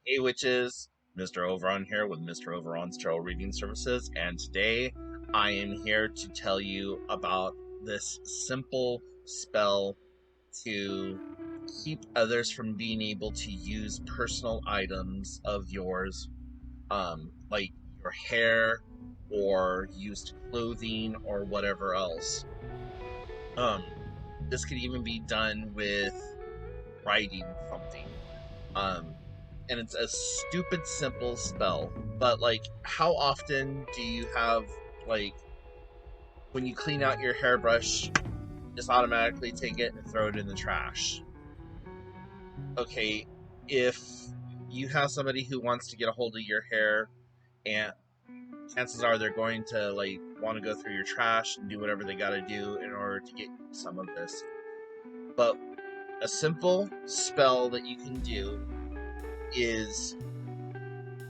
Hey witches, Mr. Overon here with Mr. Overon's Tarot Reading Services, and today I am here to tell you about this simple spell to keep others from being able to use personal items of yours, like your hair or used clothing or whatever else. Um, this could even be done with writing something. Um, and it's a stupid simple spell. But like, how often do you have, like, when you clean out your hairbrush, just automatically take it and throw it in the trash? Okay, if you have somebody who wants to get a hold of your hair, and chances are they're going to like want to go through your trash and do whatever they got to do in order to get some of this. But a simple spell that you can do is,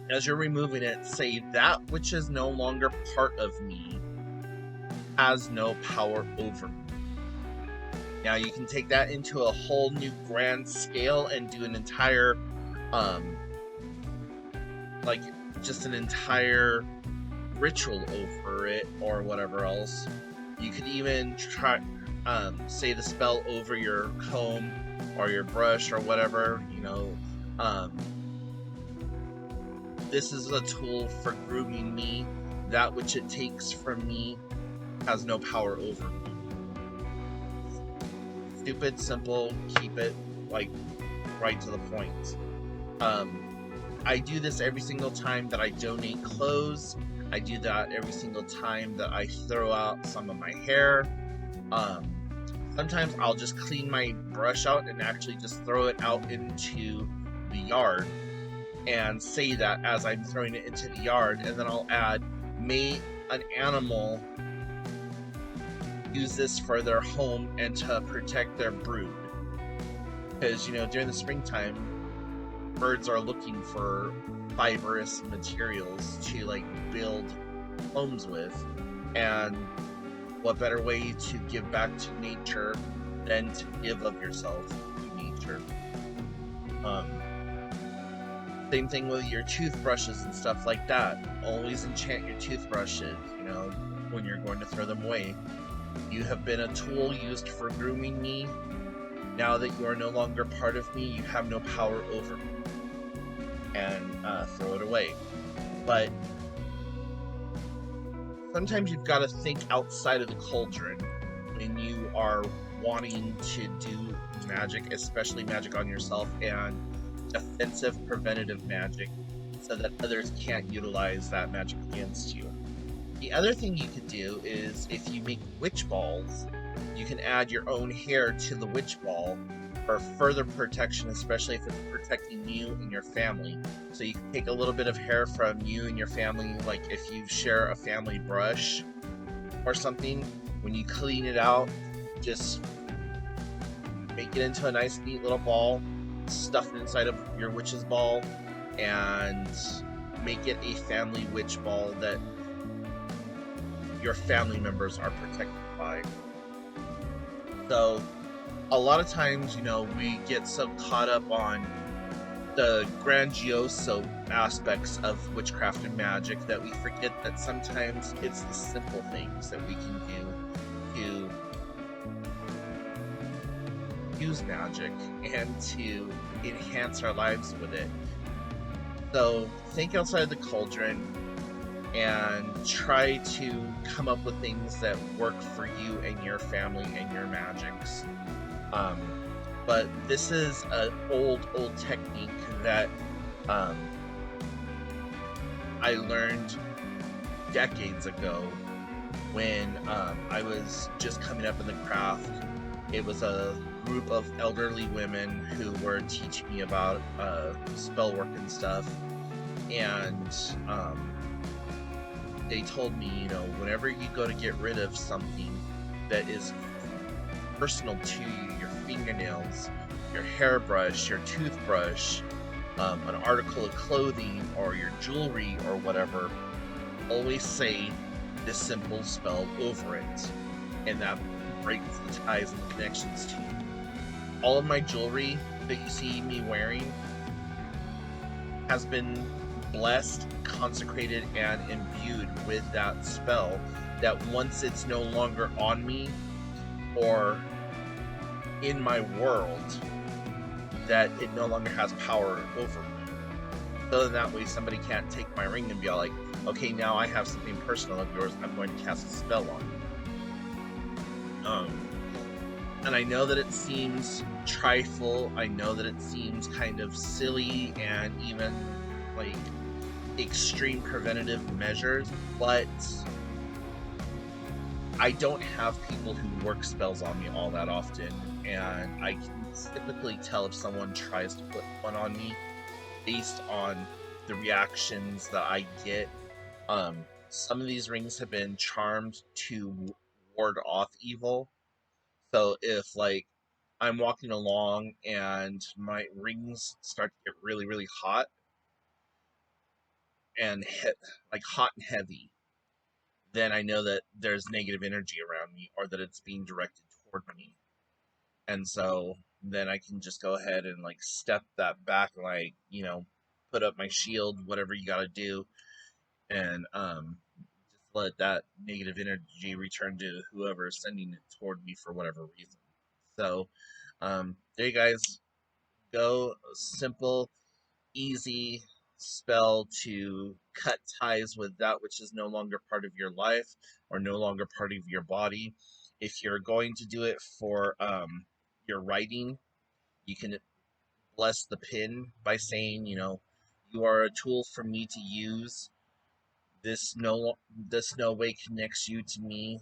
as you're removing it, say, that which is no longer part of me has no power over me. Now you can take that into a whole new grand scale and do an entire, like, just an entire ritual over it or whatever else. You could even try, say the spell over your comb or your brush or whatever, this is a tool for grooming me. That which it takes from me has no power over me. Stupid, simple, keep it, like, right to the point. I do this every single time that I donate clothes. I do that every single time that I throw out some of my hair. Sometimes I'll just clean my brush out and actually just throw it out into the yard and say that as I'm throwing it into the yard, and then I'll add, may an animal use this for their home and to protect their brood. Because, during the springtime, birds are looking for fibrous materials to, like, build homes with. And what better way to give back to nature than to give of yourself to nature? Same thing with your toothbrushes and stuff like that. Always enchant your toothbrushes, when you're going to throw them away. You have been a tool used for grooming me. Now that you are no longer part of me, you have no power over me. And throw it away. But sometimes you've got to think outside of the cauldron when you are wanting to do magic, especially magic on yourself, and defensive preventative magic, so that others can't utilize that magic against you. The other thing you could do is, if you make witch balls, you can add your own hair to the witch ball for further protection, especially if it's protecting you and your family. So you can take a little bit of hair from you and your family, like if you share a family brush or something, when you clean it out, just make it into a nice neat little ball, stuff it inside of your witch's ball, and make it a family witch ball that your family members are protected by. So a lot of times, we get so caught up on the grandiose aspects of witchcraft and magic that we forget that sometimes it's the simple things that we can do to use magic and to enhance our lives with it. So think outside the cauldron and try to come up with things that work for you and your family and your magics. But this is an old technique that I learned decades ago when I was just coming up in the craft. It was a group of elderly women who were teaching me about spell work and stuff, and they told me, whenever you go to get rid of something that is personal to you, your fingernails, your hairbrush, your toothbrush, an article of clothing, or your jewelry, or whatever, always say this simple spell over it, and that breaks the ties and the connections to you. All of my jewelry that you see me wearing has been blessed, consecrated, and imbued with that spell, that once it's no longer on me or in my world, that it no longer has power over me. So that way somebody can't take my ring and be all like, okay, now I have something personal of yours, I'm going to cast a spell on you. And I know that it seems trifle, I know that it seems kind of silly and even like extreme preventative measures, but I don't have people who work spells on me all that often, and I can typically tell if someone tries to put one on me based on the reactions that I get. Some of these rings have been charmed to ward off evil. So if like I'm walking along and my rings start to get really, really hot and like hot and heavy, then I know that there's negative energy around me, or that it's being directed toward me. And so then I can just go ahead and like step that back, like, put up my shield, whatever you got to do, and just let that negative energy return to whoever is sending it toward me for whatever reason. So there you guys go. Simple, easy spell to cut ties with that which is no longer part of your life or no longer part of your body. If you're going to do it for your writing, you can bless the pen by saying, you are a tool for me to use. This no way connects you to me.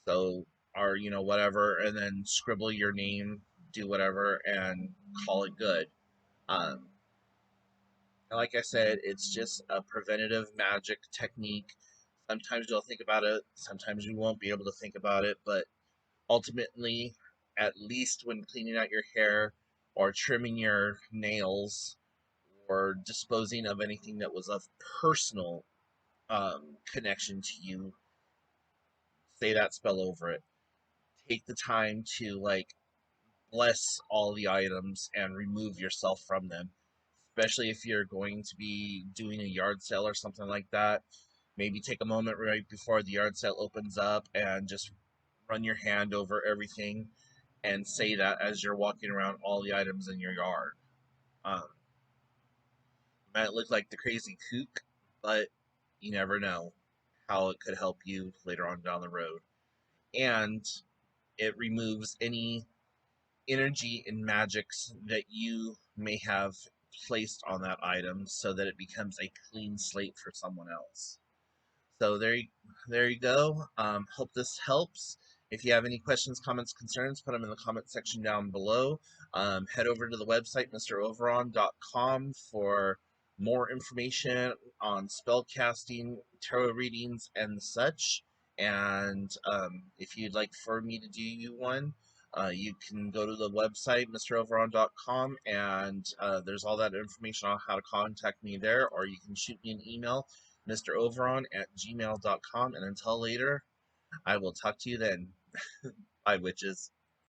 So, or whatever, and then scribble your name, do whatever, and call it good. Um, like I said, it's just a preventative magic technique. Sometimes you'll think about it, sometimes you won't be able to think about it, but ultimately, at least when cleaning out your hair or trimming your nails or disposing of anything that was of personal connection to you, say that spell over it. Take the time to like bless all the items and remove yourself from them, especially if you're going to be doing a yard sale or something like that. Maybe take a moment right before the yard sale opens up and just run your hand over everything and say that as you're walking around all the items in your yard. You might look like the crazy kook, but you never know how it could help you later on down the road. And it removes any energy and magics that you may have placed on that item, so that it becomes a clean slate for someone else. So there you go. Hope this helps. If you have any questions, comments, concerns, put them in the comment section down below. Head over to the website, mroveron.com, for more information on spell casting, tarot readings, and such. And if you'd like for me to do you one, you can go to the website, mroveron.com, and there's all that information on how to contact me there, or you can shoot me an email, mroveron@gmail.com. And until later, I will talk to you then. Bye, witches.